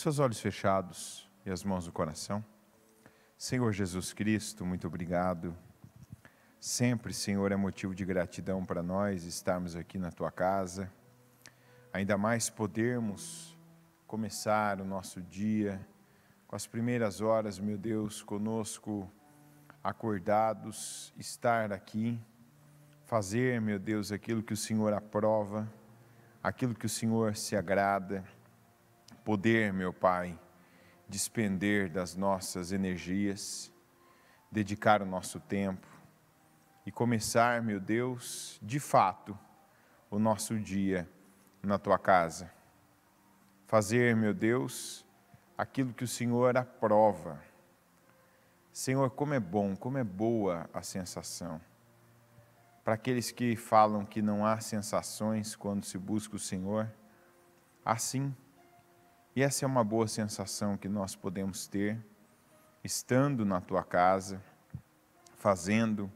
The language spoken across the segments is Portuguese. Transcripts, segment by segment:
seus olhos fechados e as mãos no coração. Senhor Jesus Cristo, muito obrigado. Sempre, Senhor, é motivo de gratidão para nós estarmos aqui na Tua casa. Ainda mais podermos começar o nosso dia com as primeiras horas, meu Deus, conosco acordados, estar aqui, fazer, meu Deus, aquilo que o Senhor aprova, aquilo que o Senhor se agrada, poder, meu Pai, despender das nossas energias, dedicar o nosso tempo e começar, meu Deus, de fato, o nosso dia na Tua casa. Fazer, meu Deus, aquilo que o Senhor aprova. Senhor, como é bom, como é boa a sensação. Para aqueles que falam que não há sensações quando se busca o Senhor, há sim. E essa é uma boa sensação que nós podemos ter, estando na Tua casa, fazendo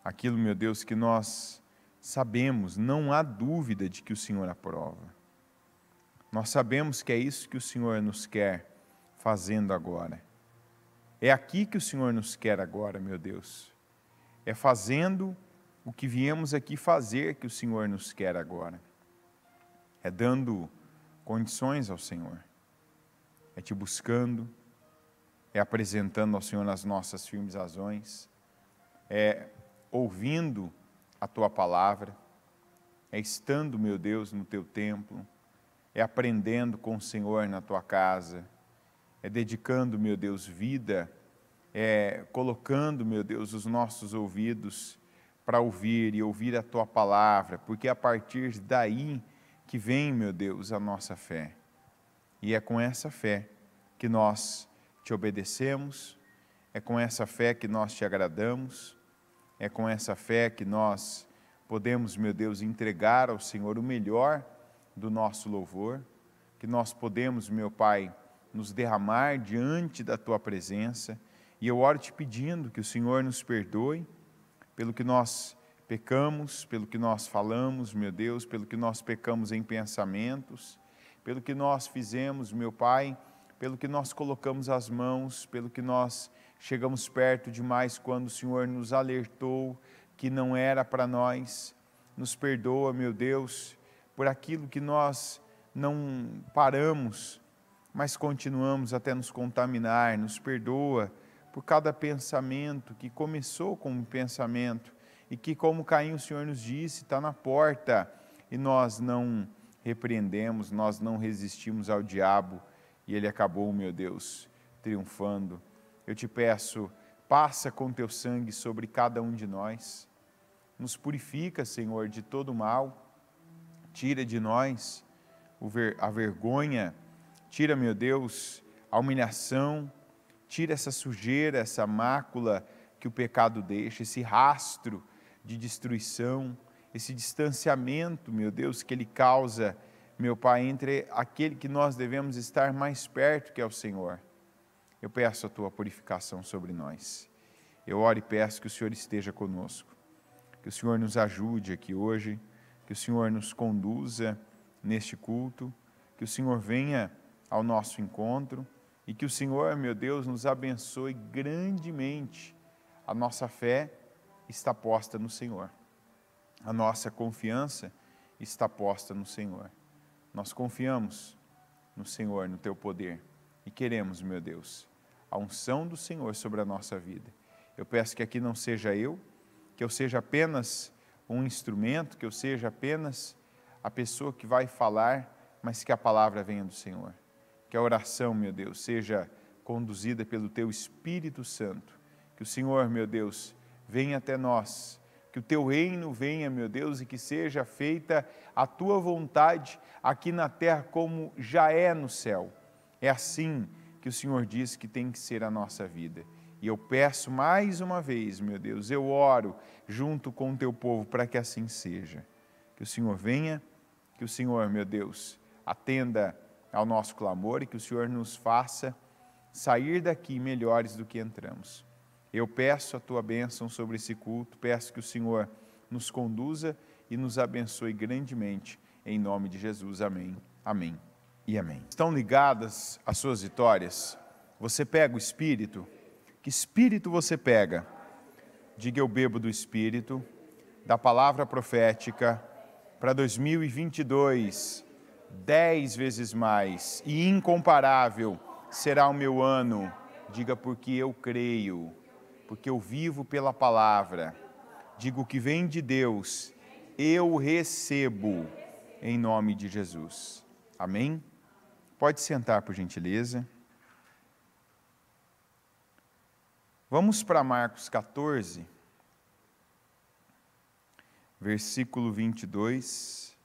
aquilo, meu Deus, que nós sabemos, não há dúvida de que o Senhor aprova. Nós sabemos que é isso que o Senhor nos quer fazendo agora. É aqui que o Senhor nos quer agora, meu Deus. É fazendo o que viemos aqui fazer que o Senhor nos quer agora. É dando condições ao Senhor. É te buscando, é apresentando ao Senhor as nossas firmes razões, é ouvindo a Tua palavra, é estando, meu Deus, no Teu templo, é aprendendo com o Senhor na Tua casa, é dedicando, meu Deus, vida, é colocando, meu Deus, os nossos ouvidos para ouvir e ouvir a Tua palavra, porque é a partir daí que vem, meu Deus, a nossa fé. E é com essa fé que nós te obedecemos, é com essa fé que nós te agradamos, é com essa fé que nós podemos, meu Deus, entregar ao Senhor o melhor do nosso louvor, que nós podemos, meu Pai, nos derramar diante da Tua presença. E eu oro te pedindo que o Senhor nos perdoe pelo que nós pecamos, pelo que nós falamos, meu Deus, pelo que nós pecamos em pensamentos, pelo que nós fizemos, meu Pai, pelo que nós colocamos as mãos, pelo que nós chegamos perto demais quando o Senhor nos alertou que não era para nós. Nos perdoa, meu Deus, por aquilo que nós não paramos, mas continuamos até nos contaminar. Nos perdoa por cada pensamento que começou como um pensamento e que, como Caim, o Senhor nos disse, está na porta e nós não repreendemos, nós não resistimos ao diabo e ele acabou, meu Deus, triunfando. Eu te peço, passa com Teu sangue sobre cada um de nós, nos purifica, Senhor, de todo mal, tira de nós a vergonha, tira, meu Deus, a humilhação, tira essa sujeira, essa mácula que o pecado deixa, esse rastro de destruição, esse distanciamento, meu Deus, que ele causa, meu Pai, entre aquele que nós devemos estar mais perto, que é o Senhor. Eu peço a Tua purificação sobre nós. Eu oro e peço que o Senhor esteja conosco, que o Senhor nos ajude aqui hoje, que o Senhor nos conduza neste culto, que o Senhor venha ao nosso encontro e que o Senhor, meu Deus, nos abençoe grandemente. A nossa fé está posta no Senhor. A nossa confiança está posta no Senhor. Nós confiamos no Senhor, no Teu poder e queremos, meu Deus, a unção do Senhor sobre a nossa vida. Eu peço que aqui não seja eu, que eu seja apenas um instrumento, que eu seja apenas a pessoa que vai falar, mas que a palavra venha do Senhor. Que a oração, meu Deus, seja conduzida pelo Teu Espírito Santo. Que o Senhor, meu Deus, venha até nós. Que o Teu reino venha, meu Deus, e que seja feita a Tua vontade aqui na terra como já é no céu. É assim que o Senhor diz que tem que ser a nossa vida. E eu peço mais uma vez, meu Deus, eu oro junto com o Teu povo para que assim seja. Que o Senhor venha, que o Senhor, meu Deus, atenda ao nosso clamor e que o Senhor nos faça sair daqui melhores do que entramos. Eu peço a Tua bênção sobre esse culto, peço que o Senhor nos conduza e nos abençoe grandemente, em nome de Jesus. Amém. Amém. e amém. Estão ligadas às suas vitórias? Você pega o Espírito? Que Espírito você pega? Diga: eu bebo do Espírito, da palavra profética para 2022, 10 vezes mais e incomparável será o meu ano. Diga: porque eu creio, porque eu vivo pela palavra. Digo: que vem de Deus, eu recebo em nome de Jesus. Amém? Pode sentar, por gentileza. Vamos para Marcos 14, versículo 22.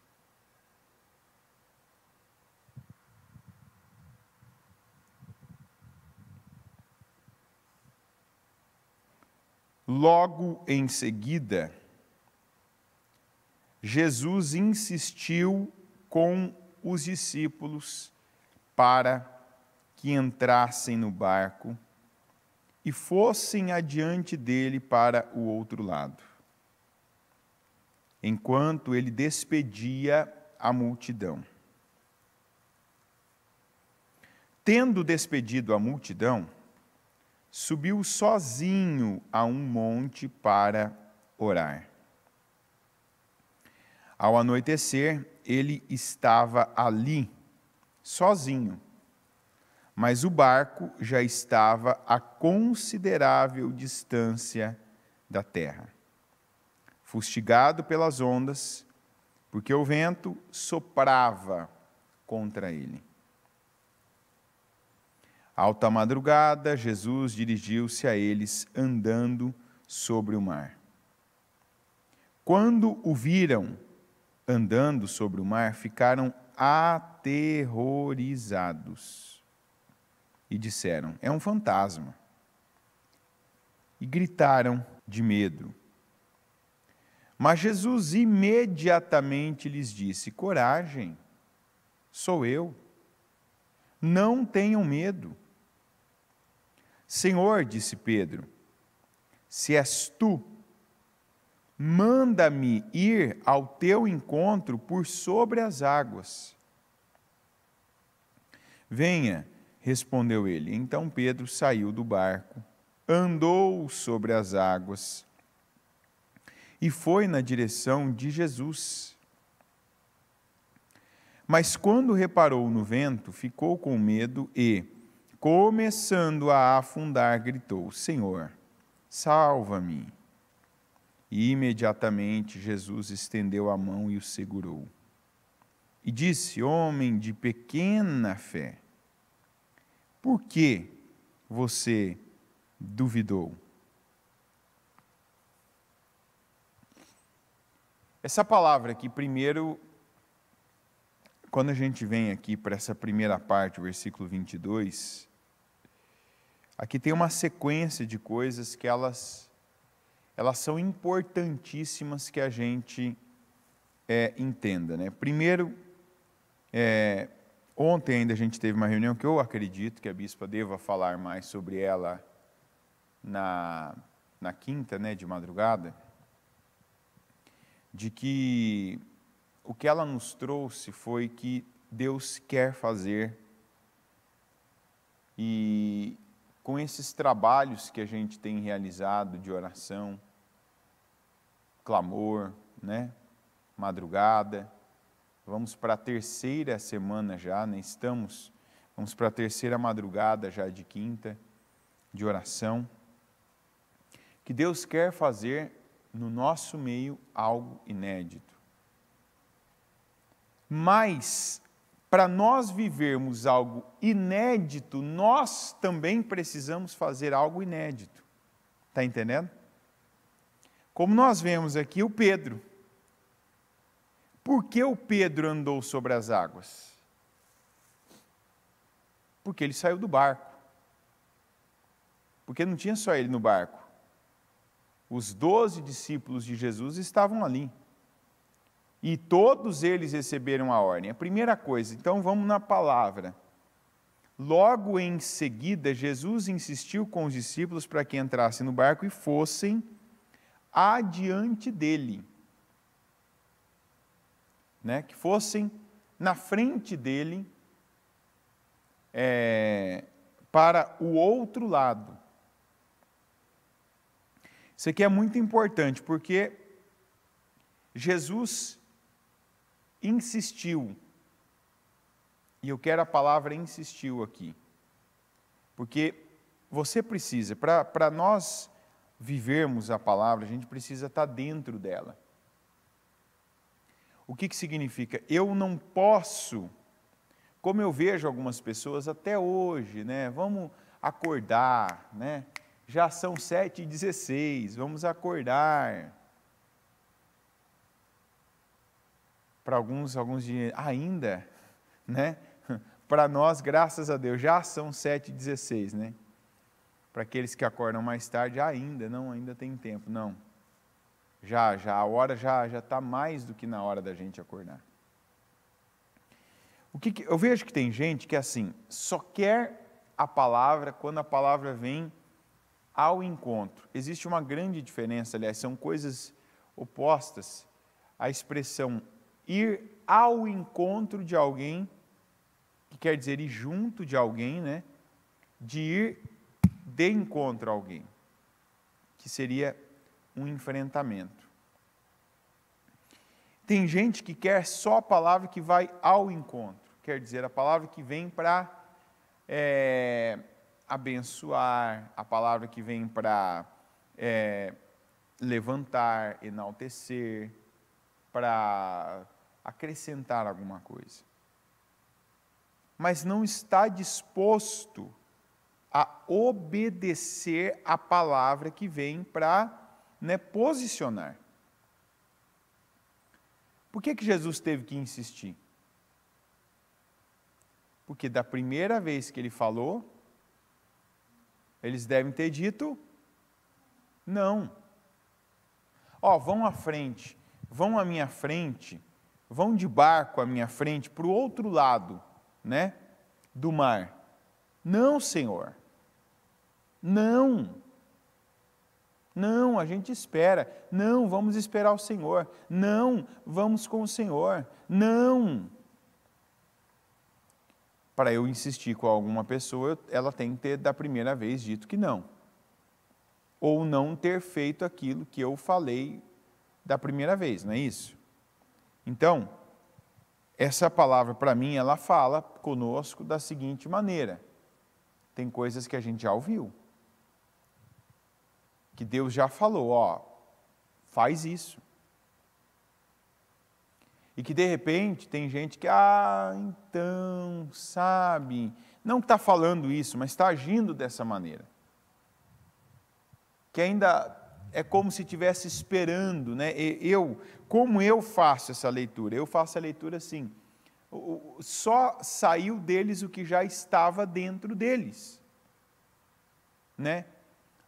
Logo em seguida, Jesus insistiu com os discípulos para que entrassem no barco e fossem adiante dele para o outro lado, enquanto ele despedia a multidão. Tendo despedido a multidão, subiu sozinho a um monte para orar. Ao anoitecer, ele estava ali, sozinho, mas o barco já estava a considerável distância da terra, fustigado pelas ondas, porque o vento soprava contra ele. Alta madrugada, Jesus dirigiu-se a eles andando sobre o mar. Quando o viram andando sobre o mar, ficaram aterrorizados e disseram: é um fantasma. E gritaram de medo. Mas Jesus imediatamente lhes disse: coragem, sou eu, não tenham medo. Senhor, disse Pedro, se és tu, manda-me ir ao teu encontro por sobre as águas. Venha, respondeu ele. Então Pedro saiu do barco, andou sobre as águas e foi na direção de Jesus. Mas quando reparou no vento, ficou com medo e, começando a afundar, gritou: Senhor, salva-me. E imediatamente Jesus estendeu a mão e o segurou. E disse: homem de pequena fé, por que você duvidou? Essa palavra aqui, primeiro, quando a gente vem aqui para essa primeira parte, o versículo 22, aqui tem uma sequência de coisas que elas são importantíssimas que a gente entenda, né? Primeiro, ontem ainda a gente teve uma reunião que eu acredito que a bispa deva falar mais sobre ela na quinta, né, de madrugada, de que o que ela nos trouxe foi que Deus quer fazer, e com esses trabalhos que a gente tem realizado de oração, clamor, né, madrugada, vamos para a terceira semana já, né, vamos para a terceira madrugada já de quinta, de oração, que Deus quer fazer no nosso meio algo inédito. Mas, para nós vivermos algo inédito, nós também precisamos fazer algo inédito. Está entendendo? Como nós vemos aqui o Pedro. Por que o Pedro andou sobre as águas? Porque ele saiu do barco. Porque não tinha só ele no barco. Os 12 discípulos de Jesus estavam ali. E todos eles receberam a ordem. A primeira coisa, então vamos na palavra. Logo em seguida, Jesus insistiu com os discípulos para que entrassem no barco e fossem adiante dele. Né? Que fossem na frente dele para o outro lado. Isso aqui é muito importante, porque Jesus insistiu, e eu quero a palavra insistiu aqui, porque você precisa, para nós vivermos a palavra, a gente precisa estar dentro dela. O que significa? Eu não posso, como eu vejo algumas pessoas até hoje, né? Vamos acordar, né? Já são 7h16, vamos acordar. Para alguns dias, ainda, né? Para nós, graças a Deus, já são 7h16, né? Para aqueles que acordam mais tarde, ainda tem tempo, não. A hora já está mais do que na hora da gente acordar. Eu vejo que tem gente que, assim, só quer a palavra quando a palavra vem ao encontro. Existe uma grande diferença, aliás, são coisas opostas. A expressão ir ao encontro de alguém, que quer dizer ir junto de alguém, né? De ir de encontro a alguém, que seria um enfrentamento. Tem gente que quer só a palavra que vai ao encontro, quer dizer, a palavra que vem para abençoar, a palavra que vem para levantar, enaltecer, para acrescentar alguma coisa. Mas não está disposto a obedecer a palavra que vem para posicionar. Por que Jesus teve que insistir? Porque da primeira vez que ele falou, eles devem ter dito não. Vão à frente, vão à minha frente, vão de barco à minha frente para o outro lado, né, do mar. Não, Senhor. Não, a gente espera. Não, vamos esperar o Senhor. Não, vamos com o Senhor. Não. Para eu insistir com alguma pessoa, ela tem que ter da primeira vez dito que não. Ou não ter feito aquilo que eu falei da primeira vez, não é isso? Então, essa palavra para mim, ela fala conosco da seguinte maneira. Tem coisas que a gente já ouviu. Que Deus já falou, faz isso. E que de repente tem gente que, então, sabe, não está falando isso, mas está agindo dessa maneira. Que ainda é como se estivesse esperando, né? Como eu faço essa leitura? Eu faço a leitura assim, só saiu deles o que já estava dentro deles, né?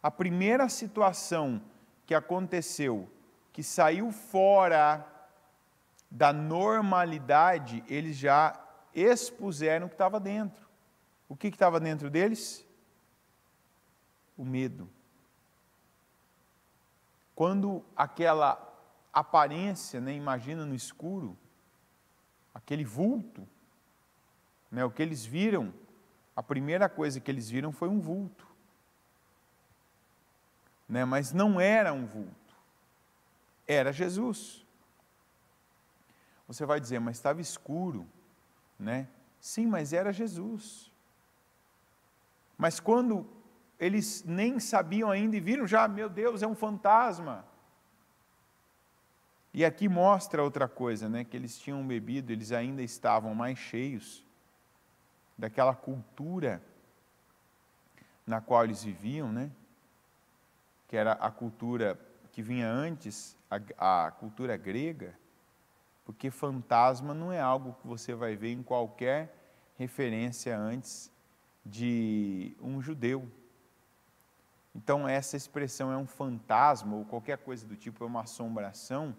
A primeira situação que aconteceu, que saiu fora da normalidade, eles já expuseram o que estava dentro. O que estava dentro deles? O medo. Quando aquela aparência, né, imagina no escuro, aquele vulto, né, o que eles viram, a primeira coisa que eles viram foi um vulto. Né, mas não era um vulto, era Jesus. Você vai dizer, mas estava escuro, né? Sim, mas era Jesus. Mas quando eles nem sabiam ainda e viram já, meu Deus, é um fantasma. E aqui mostra outra coisa, né? Que eles tinham bebido, eles ainda estavam mais cheios daquela cultura na qual eles viviam, né? Que era a cultura que vinha antes, a cultura grega, porque fantasma não é algo que você vai ver em qualquer referência antes de um judeu. Então, essa expressão é um fantasma, ou qualquer coisa do tipo, é uma assombração,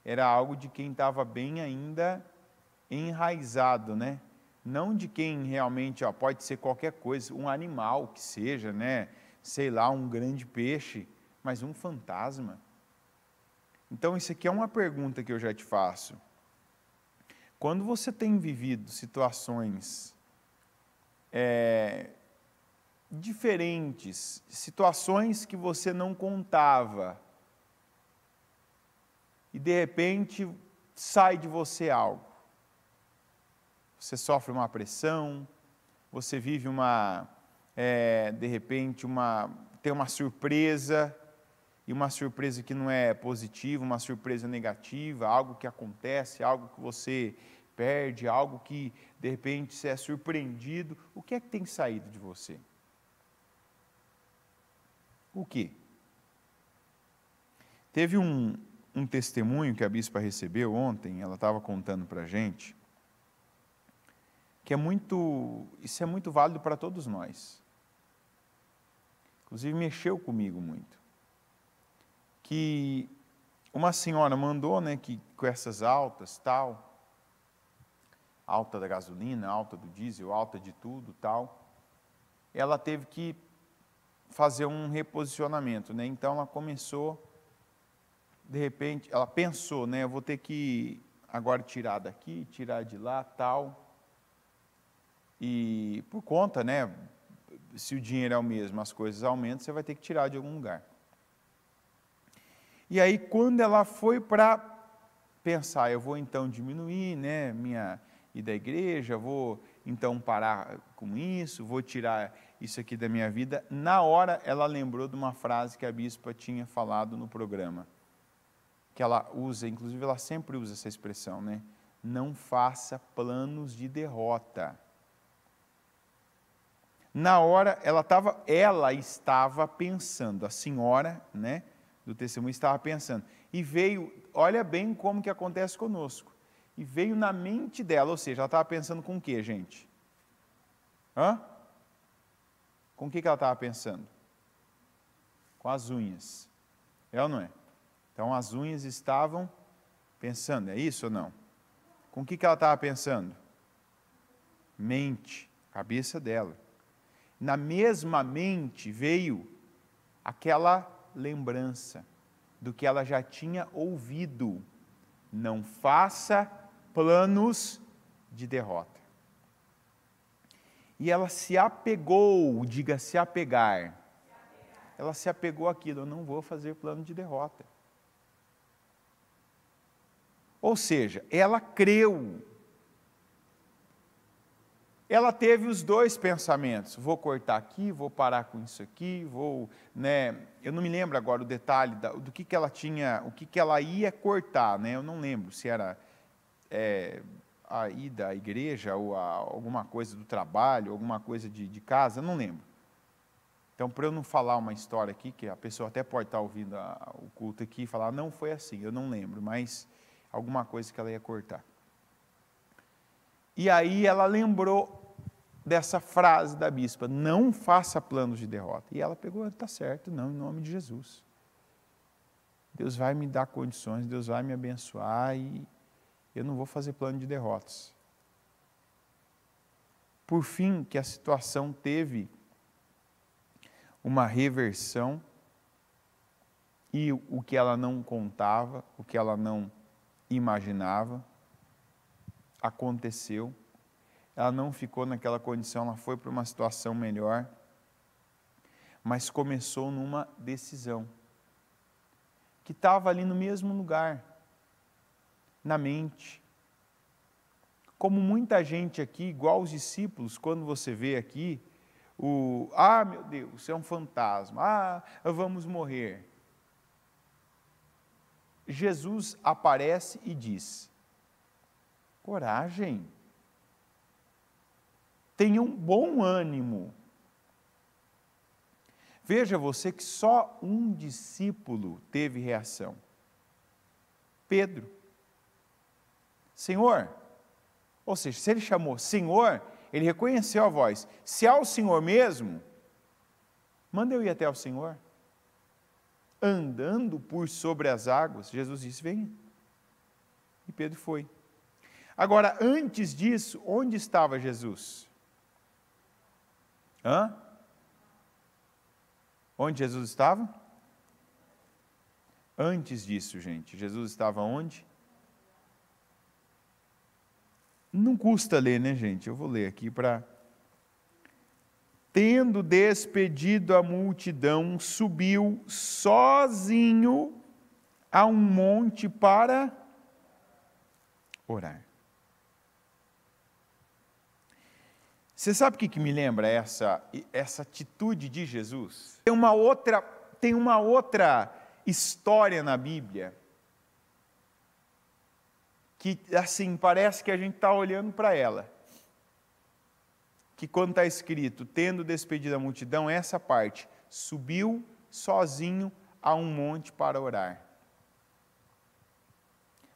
era algo de quem estava bem ainda enraizado, né? Não de quem realmente, pode ser qualquer coisa, um animal que seja, né? Sei lá, um grande peixe, mas um fantasma. Então, isso aqui é uma pergunta que eu já te faço. Quando você tem vivido situações diferentes, situações que você não contava, e de repente sai de você algo. Você sofre uma pressão, você vive de repente, tem uma surpresa, e uma surpresa que não é positiva, uma surpresa negativa, algo que acontece, algo que você perde, algo que, de repente, você é surpreendido. O que é que tem saído de você? O quê? Teve um testemunho que a bispa recebeu ontem, ela estava contando para a gente, que isso é muito válido para todos nós. Inclusive, mexeu comigo muito. Que uma senhora mandou, que com essas altas, tal, alta da gasolina, alta do diesel, alta de tudo, tal, ela teve que fazer um reposicionamento, Então ela começou, de repente, ela pensou, eu vou ter que agora tirar daqui, tirar de lá, tal, e por conta, se o dinheiro é o mesmo, as coisas aumentam, você vai ter que tirar de algum lugar. E aí, quando ela foi para pensar, eu vou então diminuir, minha ida da igreja, vou então parar com isso, vou tirar isso aqui da minha vida, na hora ela lembrou de uma frase que a bispa tinha falado no programa, que ela usa, inclusive ela sempre usa essa expressão, não faça planos de derrota. Na hora, ela estava pensando, a senhora, do testemunho estava pensando, e veio, olha bem como que acontece conosco, e veio na mente dela, ou seja, ela estava pensando com o que, gente? Com o que ela estava pensando? Com as unhas, é ou não é? Então, as unhas estavam pensando, é isso ou não? Com o que ela estava pensando? Mente, cabeça dela. Na mesma mente veio aquela lembrança do que ela já tinha ouvido. Não faça planos de derrota. E ela se apegou, diga se apegar. Ela se apegou àquilo, eu não vou fazer plano de derrota. Ou seja, ela creu. Ela teve os dois pensamentos, vou cortar aqui, vou parar com isso aqui, eu não me lembro agora o detalhe do que ela tinha, o que ela ia cortar, eu não lembro se era a ida à igreja, ou alguma coisa do trabalho, alguma coisa de casa, eu não lembro. Então, para eu não falar uma história aqui, que a pessoa até pode estar ouvindo o culto aqui e falar, não foi assim, eu não lembro, mas alguma coisa que ela ia cortar. E aí ela lembrou dessa frase da bispa, não faça planos de derrota. E ela pegou, está certo, não, em nome de Jesus. Deus vai me dar condições, Deus vai me abençoar e eu não vou fazer plano de derrotas. Por fim, que a situação teve uma reversão e o que ela não contava, o que ela não imaginava, aconteceu. Ela não ficou naquela condição, ela foi para uma situação melhor, mas começou numa decisão, que estava ali no mesmo lugar, na mente. Como muita gente aqui, igual os discípulos, quando você vê aqui, meu Deus, é um fantasma, vamos morrer. Jesus aparece e diz, coragem, tenha um bom ânimo. Veja você que só um discípulo teve reação. Pedro. Senhor, ou seja, se ele chamou Senhor, ele reconheceu a voz. Se é o Senhor mesmo, manda eu ir até o Senhor. Andando por sobre as águas, Jesus disse, venha. E Pedro foi. Agora, antes disso, onde estava Jesus? Onde Jesus estava? Antes disso, gente, Jesus estava onde? Não custa ler, gente? Eu vou ler aqui para tendo despedido a multidão, subiu sozinho a um monte para orar. Você sabe o que me lembra essa atitude de Jesus? Tem uma outra história na Bíblia que, assim, parece que a gente está olhando para ela. Que quando está escrito, tendo despedido a multidão, essa parte, subiu sozinho a um monte para orar.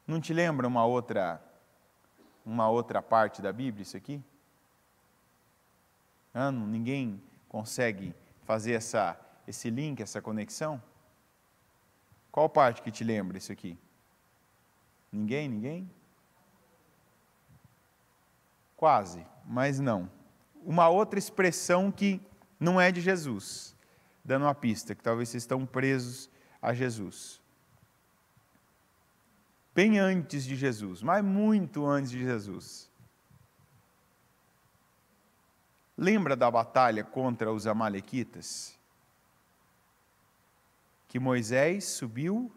Não te lembra uma outra parte da Bíblia isso aqui? Ninguém consegue fazer esse link, essa conexão? Qual parte que te lembra isso aqui? Ninguém? Quase, mas não. Uma outra expressão que não é de Jesus, dando uma pista, que talvez vocês estão presos a Jesus. Bem antes de Jesus, mas muito antes de Jesus. Lembra da batalha contra os amalequitas? Que Moisés subiu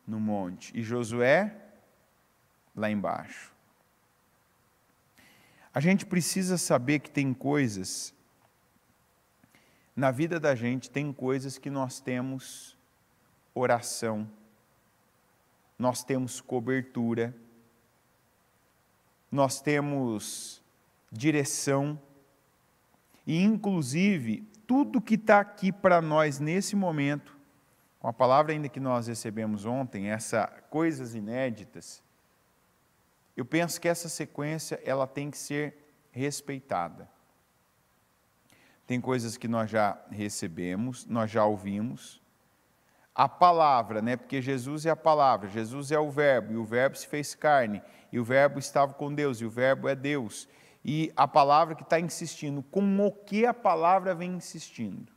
no monte e Josué lá embaixo. A gente precisa saber que tem coisas, na vida da gente, tem coisas que nós temos oração, nós temos cobertura, nós temos direção, e inclusive, tudo que está aqui para nós nesse momento, com a palavra ainda que nós recebemos ontem, coisas inéditas, eu penso que essa sequência ela tem que ser respeitada. Tem coisas que nós já recebemos, nós já ouvimos. A palavra, porque Jesus é a palavra, Jesus é o verbo, e o verbo se fez carne, e o verbo estava com Deus, e o verbo é Deus. E a palavra que está insistindo, com o que a palavra vem insistindo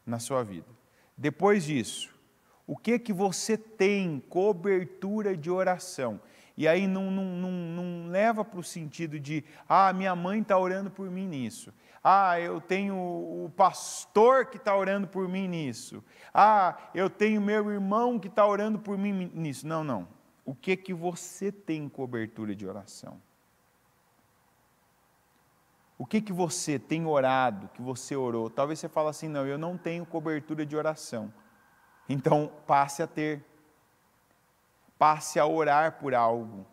na sua vida. Depois disso, o que você tem cobertura de oração? E aí não leva para o sentido de, minha mãe está orando por mim nisso. Eu tenho o pastor que está orando por mim nisso. Eu tenho meu irmão que está orando por mim nisso. Não. O que você tem cobertura de oração? O que você tem orado, que você orou? Talvez você fale assim, não, eu não tenho cobertura de oração. Então, passe a ter. Passe a orar por algo.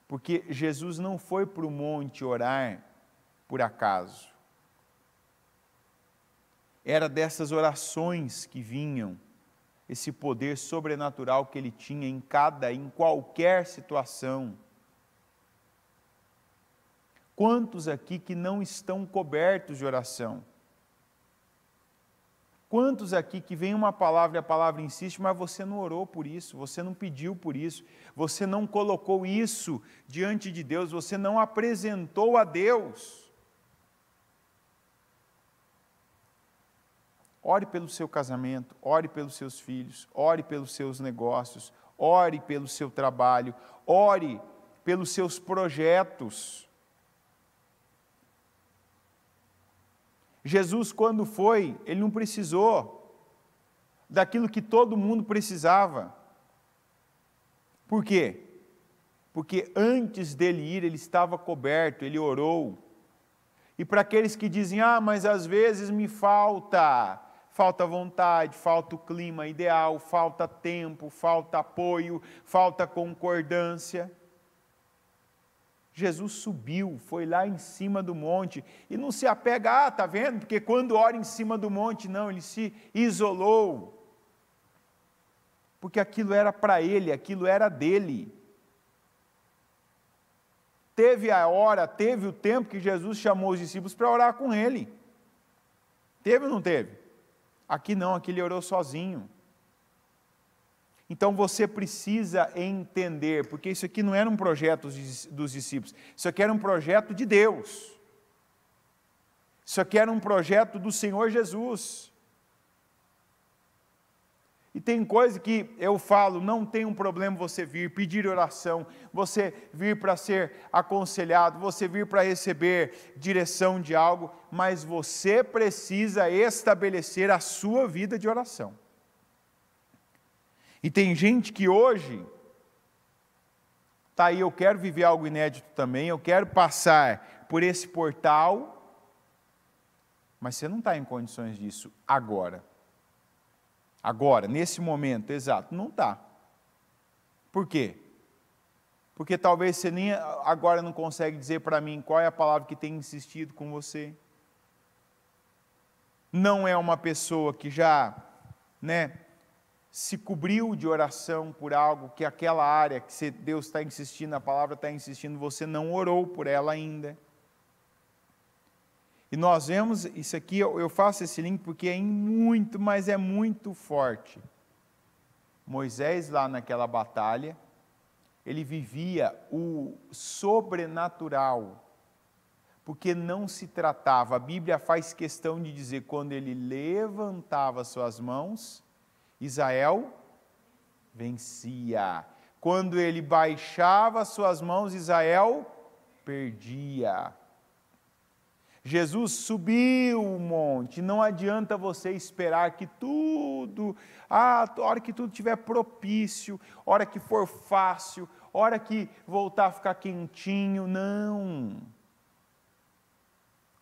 Porque Jesus não foi para o monte orar por acaso. Era dessas orações que vinham esse poder sobrenatural que ele tinha em qualquer situação. Quantos aqui que não estão cobertos de oração? Quantos aqui que vem uma palavra e a palavra insiste, mas você não orou por isso, você não pediu por isso, você não colocou isso diante de Deus, você não apresentou a Deus? Ore pelo seu casamento, ore pelos seus filhos, ore pelos seus negócios, ore pelo seu trabalho, ore pelos seus projetos. Jesus, quando foi, ele não precisou daquilo que todo mundo precisava. Por quê? Porque antes dele ir, ele estava coberto, ele orou. E para aqueles que dizem, mas às vezes me falta vontade, falta o clima ideal, falta tempo, falta apoio, falta concordância. Jesus subiu, foi lá em cima do monte, e não se apega, está vendo? Porque quando ora em cima do monte, não, ele se isolou. Porque aquilo era para ele, aquilo era dele. Teve o tempo que Jesus chamou os discípulos para orar com ele. Teve ou não teve? Aqui não, aqui ele orou sozinho. Então você precisa entender, porque isso aqui não era um projeto dos discípulos, isso aqui era um projeto de Deus. Isso aqui era um projeto do Senhor Jesus. E tem coisa que eu falo, não tem um problema você vir pedir oração, você vir para ser aconselhado, você vir para receber direção de algo, mas você precisa estabelecer a sua vida de oração. E tem gente que hoje está aí, eu quero viver algo inédito também, eu quero passar por esse portal, mas você não está em condições disso agora. Agora, nesse momento exato, não está. Por quê? Porque talvez você nem agora não consegue dizer para mim qual é a palavra que tem insistido com você. Não é uma pessoa que já, se cobriu de oração por algo, que aquela área que Deus está insistindo, a palavra está insistindo, você não orou por ela ainda. E nós vemos, isso aqui, eu faço esse link porque é muito, mas é muito forte. Moisés lá naquela batalha, ele vivia o sobrenatural, porque não se tratava, a Bíblia faz questão de dizer, quando ele levantava suas mãos, Israel vencia. Quando ele baixava suas mãos, Israel perdia. Jesus subiu o monte, não adianta você esperar que a hora que tudo estiver propício, a hora que for fácil, a hora que voltar a ficar quentinho, não.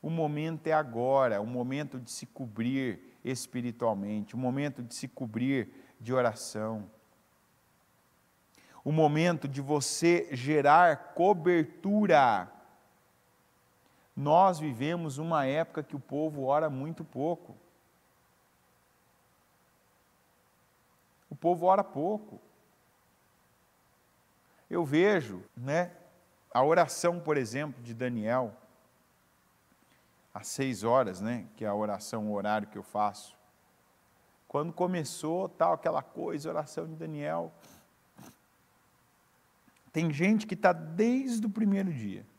O momento é agora, o momento de se cobrir espiritualmente, o momento de se cobrir de oração, o momento de você gerar cobertura. Nós vivemos uma época que o povo ora muito pouco. O povo ora pouco. Eu vejo, a oração, por exemplo, de Daniel, às 6 horas, que é a oração, o horário que eu faço. Quando começou, aquela coisa, oração de Daniel. Tem gente que está desde o primeiro dia.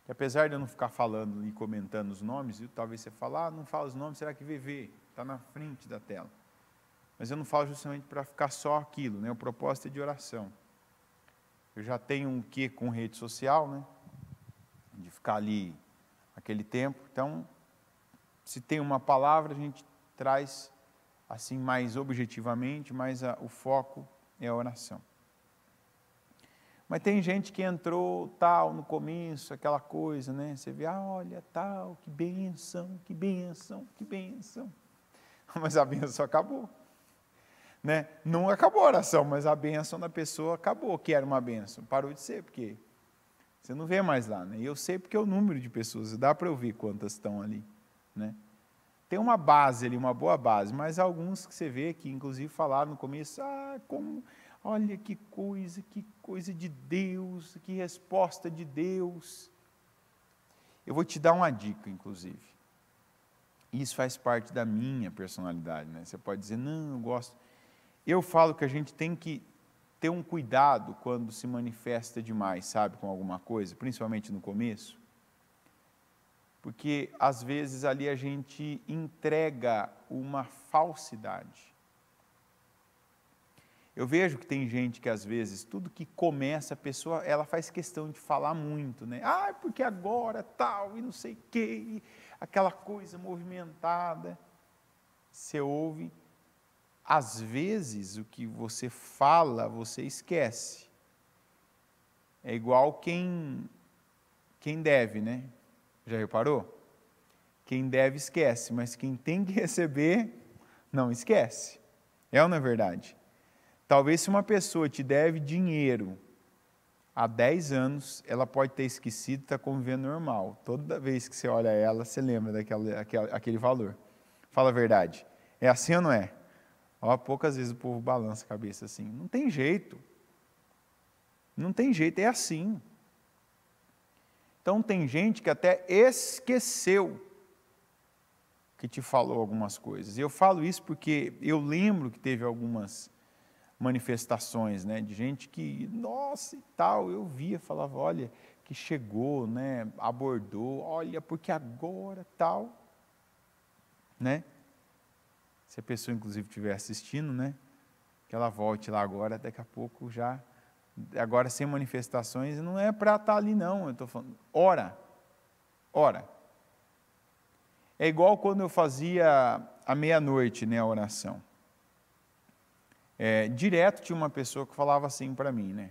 Que apesar de eu não ficar falando e comentando os nomes, talvez você fale, não fala os nomes, será que VV? Está na frente da tela. Mas eu não falo justamente para ficar só aquilo, o propósito é de oração. Eu já tenho um quê com rede social, de ficar ali aquele tempo. Então, se tem uma palavra, a gente traz assim mais objetivamente, mas o foco é a oração. Mas tem gente que entrou no começo, aquela coisa, você vê, olha, que bênção, que bênção, que bênção. Mas a bênção acabou. Não acabou a oração, mas a bênção da pessoa acabou, que era uma bênção. Parou de ser, porque você não vê mais lá. E eu sei porque é o número de pessoas, dá para eu ver quantas estão ali. Tem uma base ali, uma boa base, mas alguns que você vê que inclusive falaram no começo, olha que coisa de Deus, que resposta de Deus. Eu vou te dar uma dica, inclusive. Isso faz parte da minha personalidade, Você pode dizer, não, eu gosto. Eu falo que a gente tem que ter um cuidado quando se manifesta demais, sabe, com alguma coisa, principalmente no começo. Porque, às vezes, ali a gente entrega uma falsidade. Eu vejo que tem gente que, às vezes, tudo que começa, a pessoa, ela faz questão de falar muito, porque agora, e não sei o quê, aquela coisa movimentada. Você ouve, às vezes, o que você fala, você esquece. É igual quem deve, Já reparou? Quem deve esquece, mas quem tem que receber, não esquece. É ou não é verdade? Talvez se uma pessoa te deve dinheiro há 10 anos, ela pode ter esquecido e está convivendo normal. Toda vez que você olha ela, você lembra daquele valor. Fala a verdade. É assim ou não é? Poucas vezes o povo balança a cabeça assim. Não tem jeito. Não tem jeito, é assim. Então tem gente que até esqueceu que te falou algumas coisas. E eu falo isso porque eu lembro que teve algumas manifestações, de gente que, nossa, e tal, eu via, falava, olha, que chegou, abordou, olha, porque agora, tal, Se a pessoa, inclusive, estiver assistindo, né? Que ela volte lá agora, daqui a pouco já... Agora, sem manifestações, não é para estar ali, não. Eu estou falando, ora. É igual quando eu fazia à meia-noite, né, a oração. Direto tinha uma pessoa que falava assim para mim, né?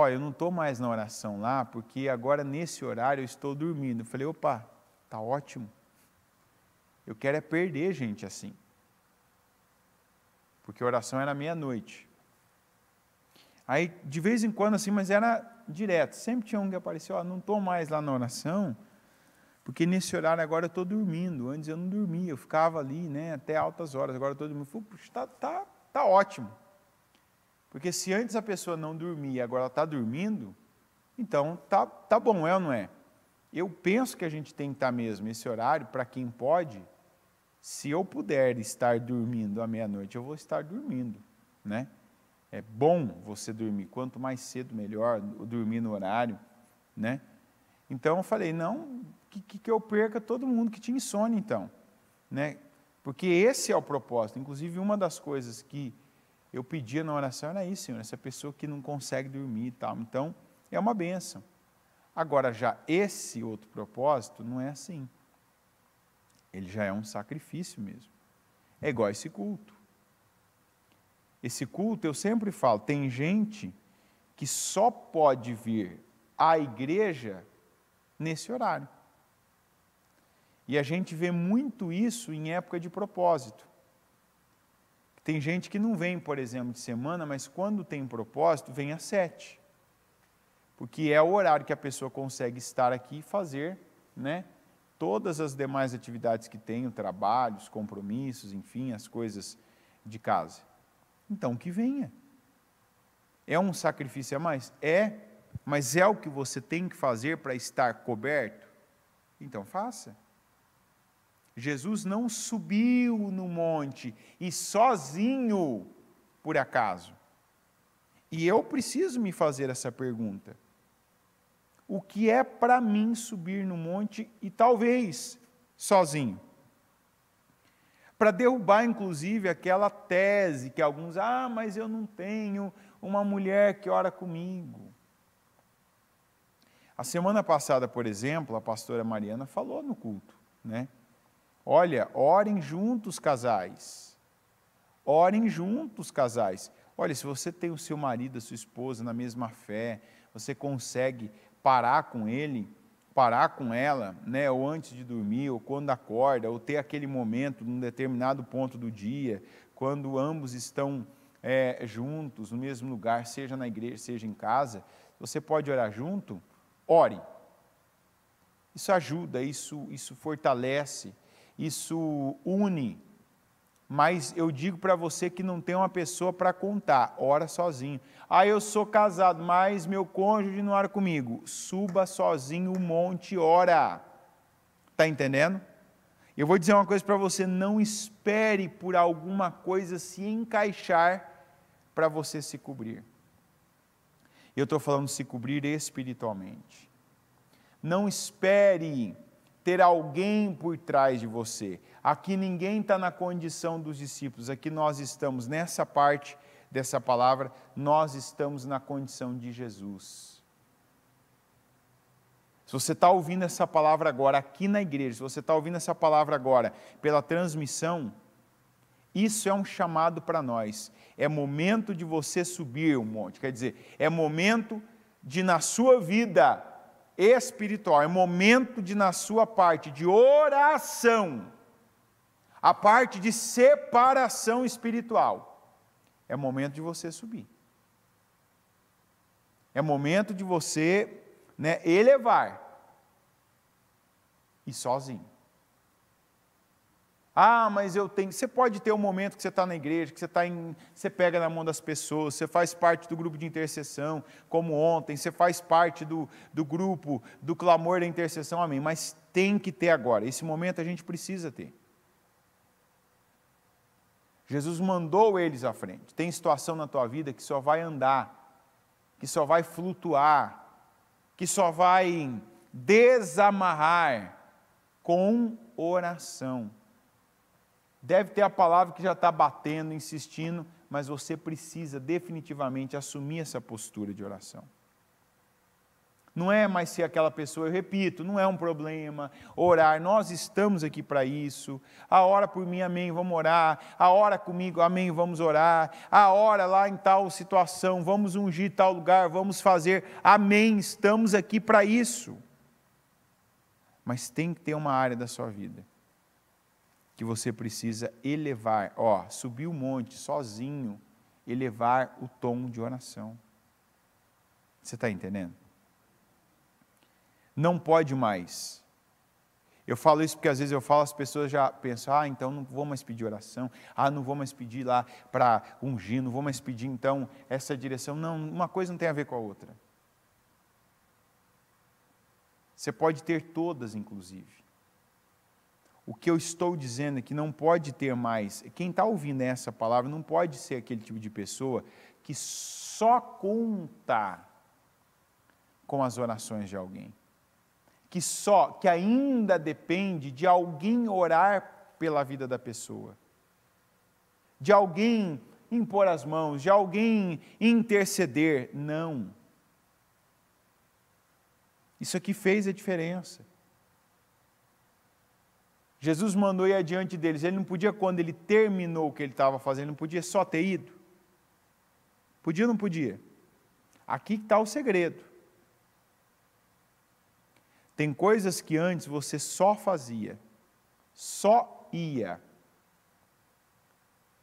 Eu não estou mais na oração lá, porque agora nesse horário eu estou dormindo. Eu falei, opa, tá ótimo. Eu quero é perder gente assim. Porque a oração era meia-noite. Aí, de vez em quando, assim, mas era direto. Sempre tinha um que apareceu, não estou mais lá na oração, porque nesse horário agora eu estou dormindo. Antes eu não dormia, eu ficava ali, né, até altas horas. Agora eu estou dormindo. Puxa, tá ótimo. Porque se antes a pessoa não dormia e agora ela está dormindo, então tá bom, é ou não é? Eu penso que a gente tem que estar mesmo esse horário, para quem pode, se eu puder estar dormindo à meia-noite, eu vou estar dormindo, né? É bom você dormir, quanto mais cedo melhor, dormir no horário, né? Então eu falei, não, que eu perca todo mundo que tinha insônia então, né? Porque esse é o propósito. Inclusive uma das coisas que eu pedia na oração era isso, Senhor, essa pessoa que não consegue dormir e tal. Então, é uma bênção. Agora, já esse outro propósito não é assim. Ele já é um sacrifício mesmo. É igual esse culto. Esse culto, eu sempre falo, tem gente que só pode vir à igreja nesse horário. E a gente vê muito isso em época de propósito. Tem gente que não vem, por exemplo, de semana, mas quando tem propósito, vem às 7. Porque é o horário que a pessoa consegue estar aqui e fazer, né, todas as demais atividades que tem, o trabalho, os compromissos, enfim, as coisas de casa. Então, que venha. É um sacrifício a mais? Mas é o que você tem que fazer para estar coberto? Então, faça. Jesus não subiu no monte e sozinho, por acaso. E eu preciso me fazer essa pergunta. O que é para mim subir no monte e talvez sozinho? Para derrubar, inclusive, aquela tese que alguns, mas eu não tenho uma mulher que ora comigo. A semana passada, por exemplo, a pastora Mariana falou no culto, né? Olha, orem juntos, casais. Orem juntos, casais. Olha, se você tem o seu marido, a sua esposa na mesma fé, você consegue parar com ele, parar com ela, né, ou antes de dormir, ou quando acorda, ou ter aquele momento, num determinado ponto do dia, quando ambos estão juntos, no mesmo lugar, seja na igreja, seja em casa, você pode orar junto, ore. Isso ajuda, isso fortalece, isso une. Mas eu digo para você que não tem uma pessoa para contar, ora sozinho. Eu sou casado, mas meu cônjuge não ora comigo. Suba sozinho o monte e ora. Está entendendo? Eu vou dizer uma coisa para você, não espere por alguma coisa se encaixar para você se cobrir. Eu estou falando de se cobrir espiritualmente. Não espere ter alguém por trás de você. Aqui ninguém está na condição dos discípulos, aqui nós estamos, nessa parte dessa palavra, nós estamos na condição de Jesus. Se você está ouvindo essa palavra agora, aqui na igreja, se você está ouvindo essa palavra agora, pela transmissão, isso é um chamado para nós. É momento de você subir um monte, quer dizer, é momento de, na sua vida espiritual, é momento de, na sua parte de oração, a parte de separação espiritual, é momento de você subir. É momento de você, elevar. E sozinho. Mas eu tenho... Você pode ter um momento que você está na igreja, que você pega na mão das pessoas, você faz parte do grupo de intercessão, como ontem, você faz parte do grupo do clamor da intercessão, amém. Mas tem que ter agora, esse momento a gente precisa ter. Jesus mandou eles à frente. Tem situação na tua vida que só vai andar, que só vai flutuar, que só vai desamarrar com oração. Deve ter a palavra que já está batendo, insistindo, mas você precisa definitivamente assumir essa postura de oração. Não é mais ser aquela pessoa, eu repito, não é um problema orar, nós estamos aqui para isso. A hora por mim, amém, vamos orar. A hora comigo, amém, vamos orar. A hora lá em tal situação, vamos ungir tal lugar, vamos fazer, amém, estamos aqui para isso. Mas tem que ter uma área da sua vida que você precisa elevar, subir o monte sozinho, elevar o tom de oração. Você está entendendo? Não pode mais. Eu falo isso porque às vezes eu falo, as pessoas já pensam, então não vou mais pedir oração, não vou mais pedir lá para ungir, não vou mais pedir então essa direção. Não, uma coisa não tem a ver com a outra. Você pode ter todas, inclusive. O que eu estou dizendo é que não pode ter mais, quem está ouvindo essa palavra não pode ser aquele tipo de pessoa que só conta com as orações de alguém. Que ainda depende de alguém orar pela vida da pessoa, de alguém impor as mãos, de alguém interceder. Não. Isso aqui fez a diferença. Jesus mandou ir adiante deles, ele não podia, quando ele terminou o que ele estava fazendo, não podia só ter ido? Podia ou não podia? Aqui está o segredo. Tem coisas que antes você só fazia, só ia.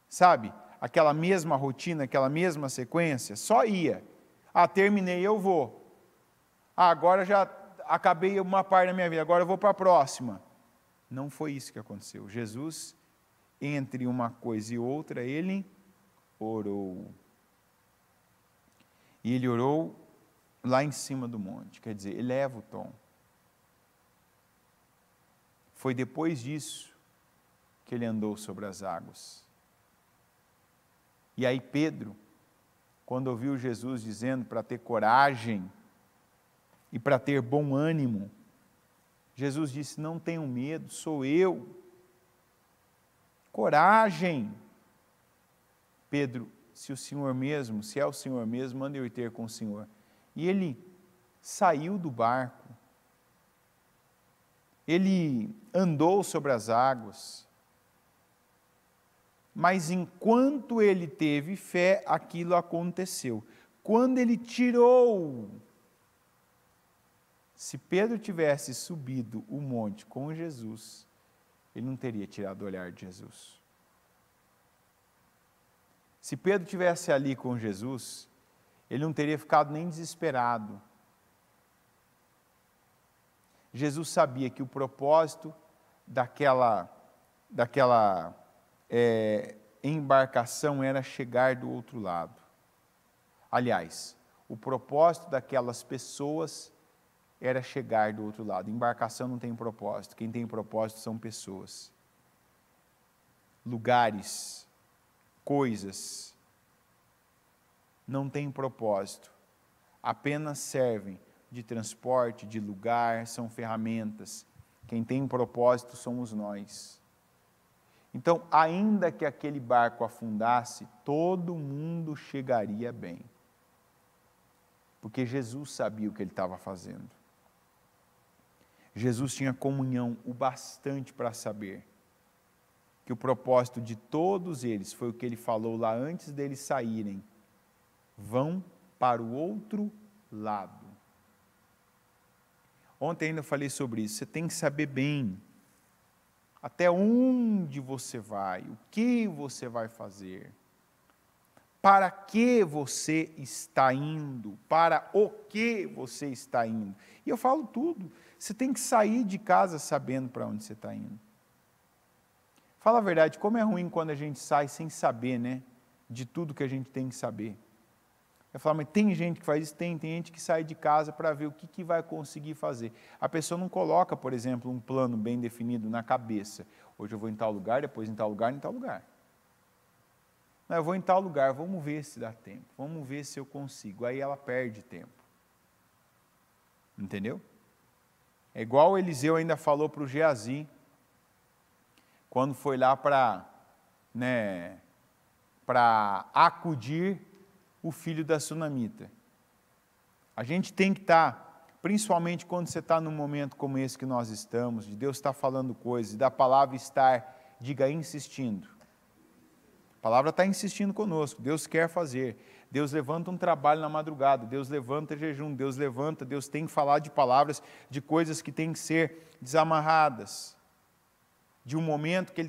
Sabe? Aquela mesma rotina, aquela mesma sequência, só ia. Terminei, eu vou. Agora já acabei uma parte da minha vida, agora eu vou para a próxima. Não foi isso que aconteceu. Jesus, entre uma coisa e outra, ele orou. E ele orou lá em cima do monte, quer dizer, eleva o tom. Foi depois disso que ele andou sobre as águas. E aí Pedro, quando ouviu Jesus dizendo para ter coragem e para ter bom ânimo, Jesus disse, não tenham medo, sou eu. Coragem. Pedro, se é o Senhor mesmo, manda eu ir ter com o Senhor. E ele saiu do barco. Ele andou sobre as águas, mas enquanto ele teve fé, aquilo aconteceu. Quando ele tirou, se Pedro tivesse subido o monte com Jesus, ele não teria tirado o olhar de Jesus. Se Pedro tivesse ali com Jesus, ele não teria ficado nem desesperado. Jesus sabia que o propósito daquela embarcação era chegar do outro lado. Aliás, o propósito daquelas pessoas era chegar do outro lado. Embarcação não tem propósito, quem tem propósito são pessoas. Lugares, coisas, não têm propósito, apenas servem de transporte, de lugar, são ferramentas. Quem tem propósito somos nós. Então, ainda que aquele barco afundasse, todo mundo chegaria bem. Porque Jesus sabia o que ele estava fazendo. Jesus tinha comunhão o bastante para saber que o propósito de todos eles foi o que ele falou lá antes deles saírem. Vão para o outro lado. Ontem ainda falei sobre isso. Você tem que saber bem até onde você vai, o que você vai fazer, para que você está indo, para o que você está indo. E eu falo tudo. Você tem que sair de casa sabendo para onde você está indo. Fala a verdade, como é ruim quando a gente sai sem saber, né, de tudo que a gente tem que saber. Eu falo, mas tem gente que faz isso? Tem gente que sai de casa para ver o que vai conseguir fazer. A pessoa não coloca, por exemplo, um plano bem definido na cabeça. Hoje eu vou em tal lugar, depois em tal lugar, em tal lugar. Não, eu vou em tal lugar, vamos ver se dá tempo, vamos ver se eu consigo. Aí ela perde tempo. Entendeu? É igual Eliseu ainda falou para o Geazi. quando foi lá para acudir o filho da sunamita. A gente tem que estar, principalmente quando você está num momento como esse que nós estamos, de Deus estar falando coisas, da palavra estar, diga, insistindo. A palavra está insistindo conosco, Deus quer fazer. Deus levanta um trabalho na madrugada, Deus levanta jejum, Deus tem que falar de palavras, de coisas que têm que ser desamarradas. De um momento que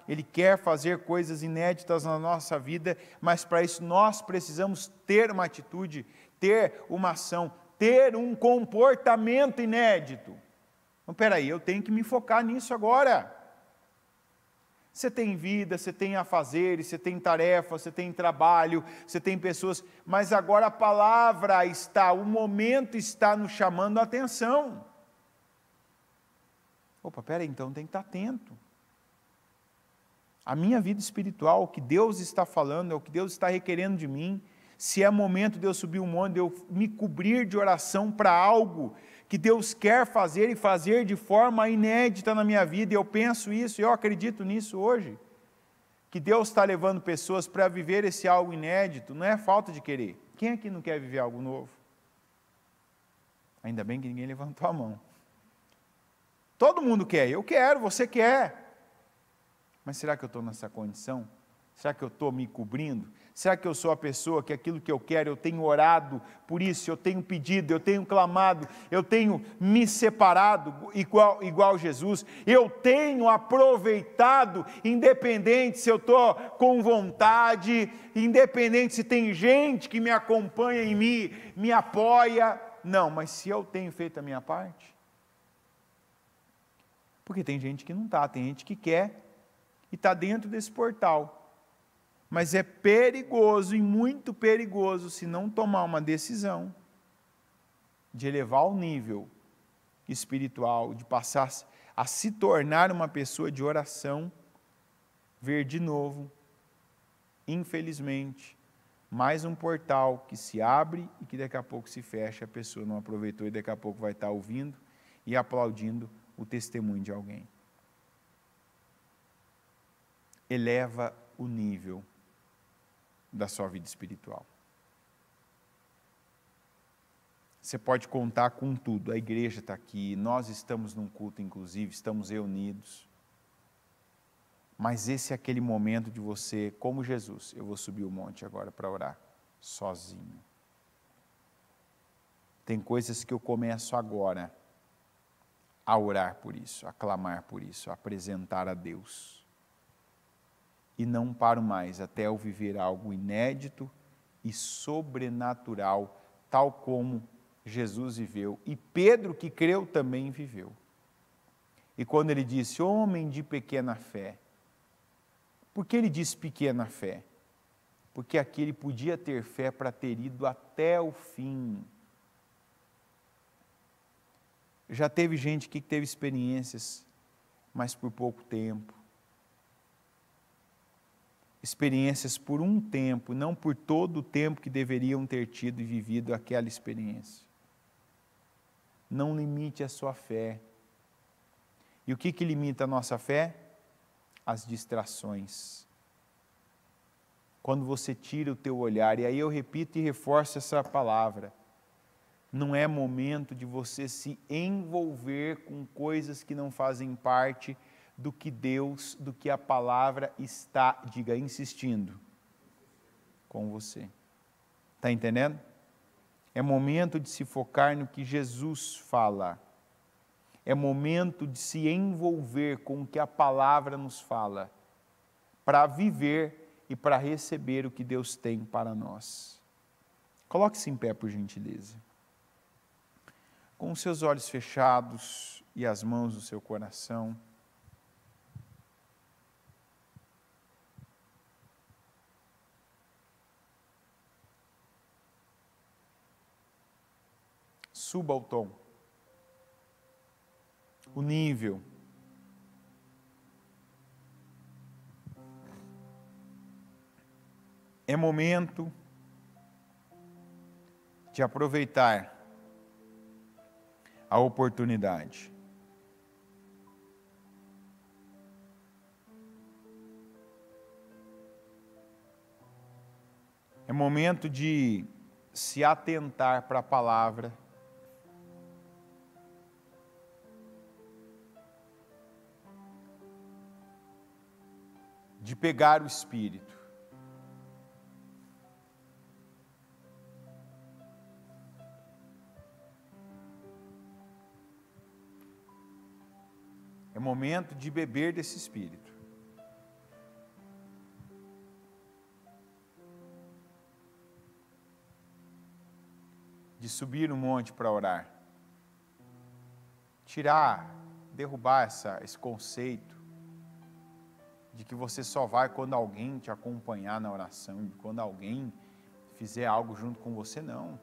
Ele quer fazer coisas inéditas na nossa vida, mas para isso nós precisamos ter uma atitude, ter uma ação, ter um comportamento inédito. Então, peraí, eu tenho que me focar nisso agora. Você tem vida, você tem afazeres, você tem tarefa, você tem trabalho, você tem pessoas, mas agora a palavra está, o momento está nos chamando a atenção. Opa, peraí, então tem que estar atento. A minha vida espiritual, o que Deus está falando, é o que Deus está requerendo de mim. Se é momento de eu subir um monte, de eu me cobrir de oração para algo que Deus quer fazer e fazer de forma inédita na minha vida, e eu penso isso, eu acredito nisso hoje, que Deus está levando pessoas para viver esse algo inédito, não é falta de querer. Quem aqui não quer viver algo novo? Ainda bem que ninguém levantou a mão. Todo mundo quer, eu quero, você quer. Mas será que eu estou nessa condição? Será que eu estou me cobrindo? Será que eu sou a pessoa que aquilo que eu quero, eu tenho orado por isso, eu tenho pedido, eu tenho clamado, eu tenho me separado igual Jesus, eu tenho aproveitado, independente se eu estou com vontade, independente se tem gente que me acompanha em mim, me apoia, não, mas se eu tenho feito a minha parte, porque tem gente que não está, tem gente que quer e está dentro desse portal. Mas é perigoso e muito perigoso se não tomar uma decisão de elevar o nível espiritual, de passar a se tornar uma pessoa de oração, ver de novo, infelizmente, mais um portal que se abre e que daqui a pouco se fecha, a pessoa não aproveitou e daqui a pouco vai estar ouvindo e aplaudindo o testemunho de alguém. Eleva o nível da sua vida espiritual. Você pode contar com tudo, a igreja está aqui, nós estamos num culto inclusive, estamos reunidos, mas esse é aquele momento de você, como Jesus, eu vou subir o monte agora para orar, sozinho. Tem coisas que eu começo agora a orar por isso, a clamar por isso, a apresentar a Deus. E não paro mais até eu viver algo inédito e sobrenatural, tal como Jesus viveu. E Pedro, que creu, também viveu. E quando ele disse, homem de pequena fé, por que ele disse pequena fé? Porque aqui ele podia ter fé para ter ido até o fim. Já teve gente que teve experiências, mas por pouco tempo. Experiências por um tempo, não por todo o tempo que deveriam ter tido e vivido aquela experiência. Não limite a sua fé. E o que limita a nossa fé? As distrações. Quando você tira o teu olhar, e aí eu repito e reforço essa palavra, não é momento de você se envolver com coisas que não fazem parte do que Deus, do que a palavra está, diga, insistindo com você. Está entendendo? É momento de se focar no que Jesus fala. É momento de se envolver com o que a palavra nos fala, para viver e para receber o que Deus tem para nós. Coloque-se em pé, por gentileza. Com os seus olhos fechados e as mãos no seu coração. Suba o tom, o nível. É momento de aproveitar a oportunidade. É momento de se atentar para a palavra. De pegar o Espírito. É momento de beber desse Espírito. De subir no monte para orar. Derrubar esse conceito de que você só vai quando alguém te acompanhar na oração, de quando alguém fizer algo junto com você, não.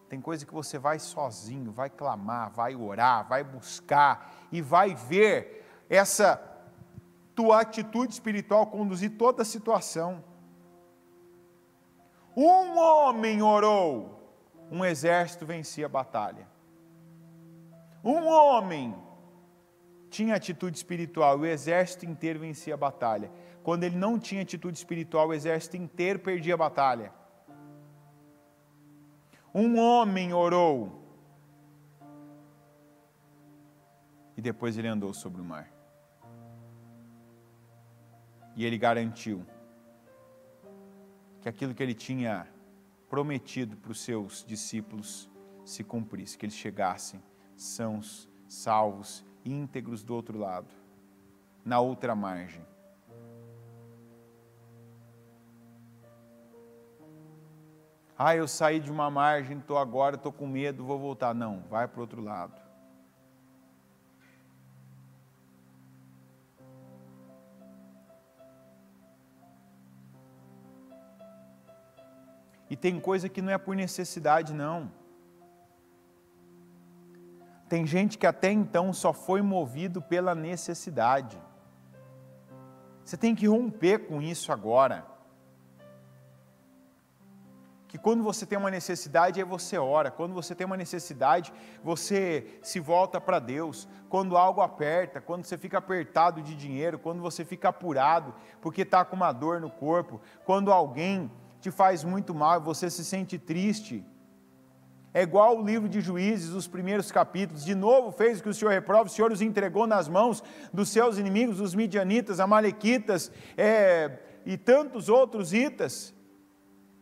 Tem coisa que você vai sozinho, vai clamar, vai orar, vai buscar e vai ver essa tua atitude espiritual conduzir toda a situação. Um homem orou, um exército vencia a batalha. Um homem tinha atitude espiritual, o exército inteiro vencia a batalha. Quando ele não tinha atitude espiritual, o exército inteiro perdia a batalha. Um homem orou, e depois ele andou sobre o mar. E ele garantiu que aquilo que ele tinha prometido para os seus discípulos se cumprisse, que eles chegassem sãos, salvos, íntegros do outro lado, na outra margem. Eu saí de uma margem, estou com medo, vou voltar. Não, vai para o outro lado. E tem coisa que não é por necessidade, não. Tem gente que até então só foi movido pela necessidade. Você tem que romper com isso agora. Que quando você tem uma necessidade, aí você ora. Quando você tem uma necessidade, você se volta para Deus. Quando algo aperta, quando você fica apertado de dinheiro, quando você fica apurado, porque está com uma dor no corpo, quando alguém te faz muito mal e você se sente triste. É igual o livro de Juízes, os primeiros capítulos. De novo fez o que o Senhor reprova, o Senhor os entregou nas mãos dos seus inimigos, os midianitas, amalequitas, e tantos outros itas.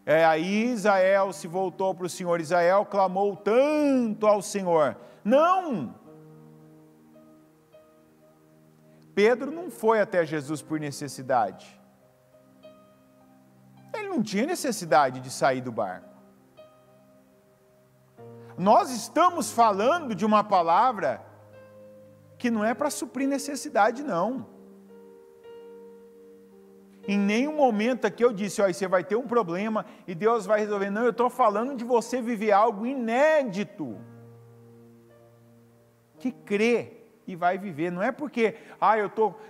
Aí Israel se voltou para o Senhor, Israel clamou tanto ao Senhor. Não! Pedro não foi até Jesus por necessidade. Ele não tinha necessidade de sair do barco. Nós estamos falando de uma palavra que não é para suprir necessidade, não. Em nenhum momento aqui eu disse, você vai ter um problema e Deus vai resolver. Não, eu estou falando de você viver algo inédito. Que crê e vai viver. Não é porque,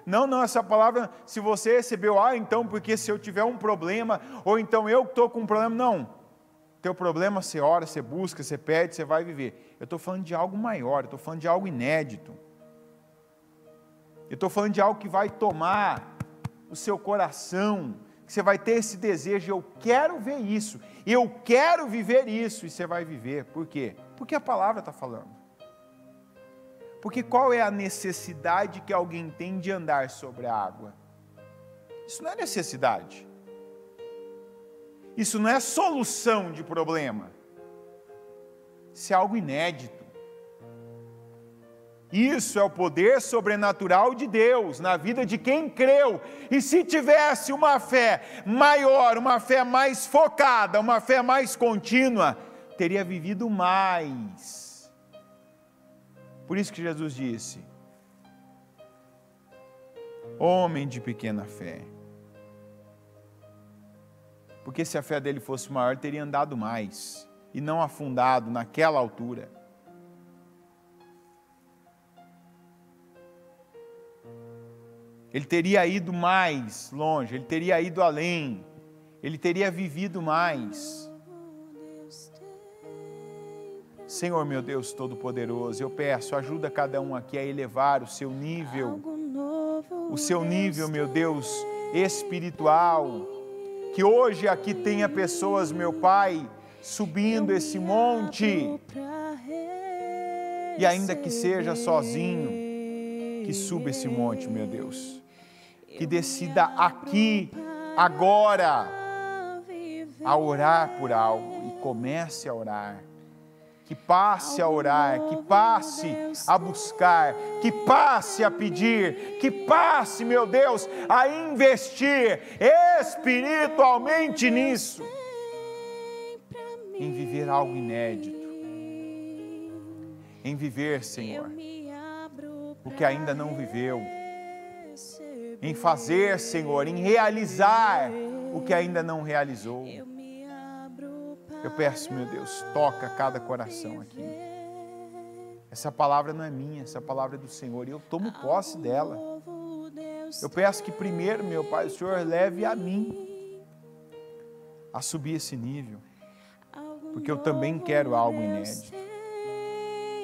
Não, essa palavra, se você recebeu, então porque se eu tiver um problema, ou então eu estou com um problema, não. Teu problema, você ora, você busca, você pede, você vai viver. Eu estou falando de algo maior, eu estou falando de algo inédito. Eu estou falando de algo que vai tomar o seu coração, que você vai ter esse desejo, eu quero ver isso, eu quero viver isso, e você vai viver. Por quê? Porque a palavra está falando. Porque qual é a necessidade que alguém tem de andar sobre a água? Isso não é necessidade. Isso não é solução de problema. Isso é algo inédito. Isso é o poder sobrenatural de Deus na vida de quem creu. E se tivesse uma fé maior, uma fé mais focada, uma fé mais contínua, teria vivido mais. Por isso que Jesus disse: homem de pequena fé. Porque se a fé dele fosse maior, ele teria andado mais e não afundado naquela altura. Ele teria ido mais longe, ele teria ido além, ele teria vivido mais. Senhor, meu Deus Todo-Poderoso, eu peço, ajuda cada um aqui a elevar o seu nível, meu Deus, espiritual, Que hoje aqui tenha pessoas, meu Pai, subindo esse monte, e ainda que seja sozinho, que suba esse monte, meu Deus. Que decida aqui, agora, a orar por algo e comece a orar. Que passe a orar, que passe a buscar, que passe a pedir, que passe, meu Deus, a investir espiritualmente nisso. Em viver algo inédito. Em viver, Senhor, o que ainda não viveu. Em fazer, Senhor, em realizar o que ainda não realizou. Eu peço, meu Deus, toca cada coração aqui. Essa palavra não é minha, essa palavra é do Senhor, e eu tomo posse dela. Eu peço que primeiro, meu Pai, o Senhor leve a mim a subir esse nível, porque eu também quero algo inédito.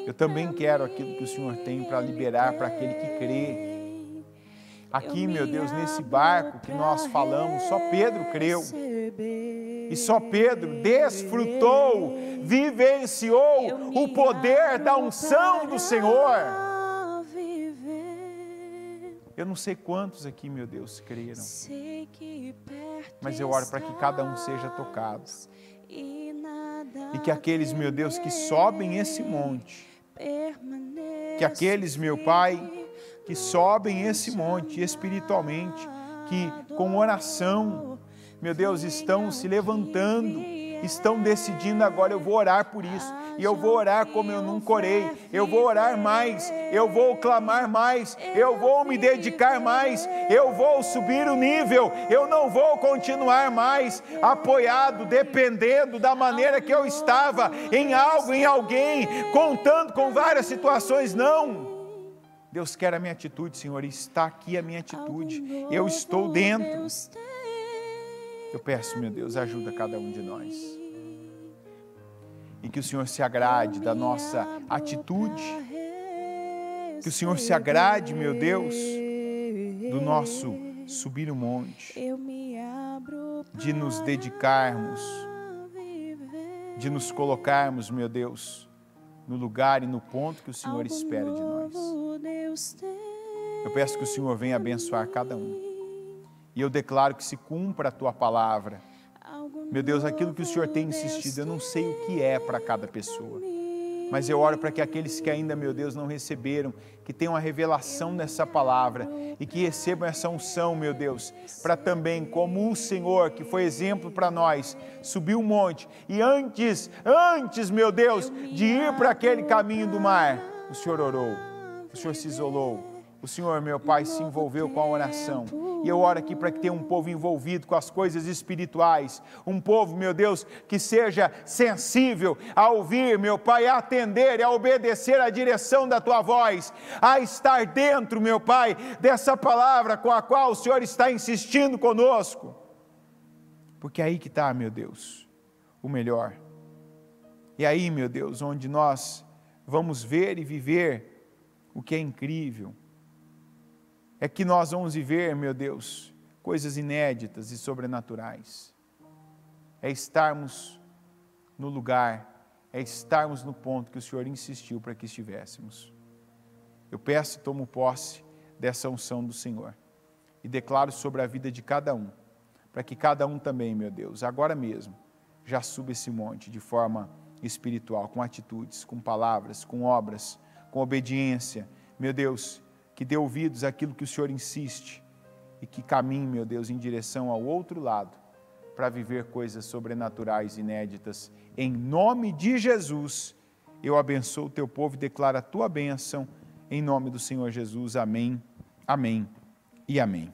Eu também quero aquilo que o Senhor tem para liberar para aquele que crê. Aqui, meu Deus, nesse barco que nós falamos, só Pedro creu. E só Pedro desfrutou, vivenciou o poder da unção do Senhor. Eu não sei quantos aqui, meu Deus, creram. Mas eu oro para que cada um seja tocado. E que aqueles, meu Deus, que sobem esse monte, que aqueles, meu Pai, que sobem esse monte espiritualmente, que com oração, meu Deus, estão se levantando, estão decidindo agora, eu vou orar por isso, e eu vou orar como eu nunca orei, eu vou orar mais, eu vou clamar mais, eu vou me dedicar mais, eu vou subir o nível, eu não vou continuar mais apoiado, dependendo da maneira que eu estava, em algo, em alguém, contando com várias situações, não. Deus quer a minha atitude, Senhor, e está aqui a minha atitude, eu estou dentro. Eu peço, meu Deus, ajuda cada um de nós. E que o Senhor se agrade da nossa atitude. Que o Senhor se agrade, meu Deus, do nosso subir o monte. De nos dedicarmos, de nos colocarmos, meu Deus, no lugar e no ponto que o Senhor espera de nós. Eu peço que o Senhor venha abençoar cada um. E eu declaro que se cumpra a Tua palavra. Meu Deus, aquilo que o Senhor tem insistido, eu não sei o que é para cada pessoa. Mas eu oro para que aqueles que ainda, meu Deus, não receberam, que tenham a revelação dessa palavra e que recebam essa unção, meu Deus, para também, como o Senhor, que foi exemplo para nós, subiu um monte e antes, meu Deus, de ir para aquele caminho do mar, o Senhor orou, o Senhor se isolou. O Senhor, meu Pai, se envolveu com a oração. E eu oro aqui para que tenha um povo envolvido com as coisas espirituais. Um povo, meu Deus, que seja sensível a ouvir, meu Pai, a atender e a obedecer à direção da Tua voz. A estar dentro, meu Pai, dessa palavra com a qual o Senhor está insistindo conosco. Porque é aí que está, meu Deus, o melhor. E aí, meu Deus, onde nós vamos ver e viver o que é incrível. É que nós vamos viver, meu Deus, coisas inéditas e sobrenaturais. É estarmos no lugar, é estarmos no ponto que o Senhor insistiu para que estivéssemos. Eu peço e tomo posse dessa unção do Senhor e declaro sobre a vida de cada um, para que cada um também, meu Deus, agora mesmo, já suba esse monte de forma espiritual, com atitudes, com palavras, com obras, com obediência, meu Deus, que dê ouvidos àquilo que o Senhor insiste e que caminhe, meu Deus, em direção ao outro lado para viver coisas sobrenaturais, inéditas. Em nome de Jesus, eu abençoo o Teu povo e declaro a Tua bênção em nome do Senhor Jesus. Amém, amém e amém.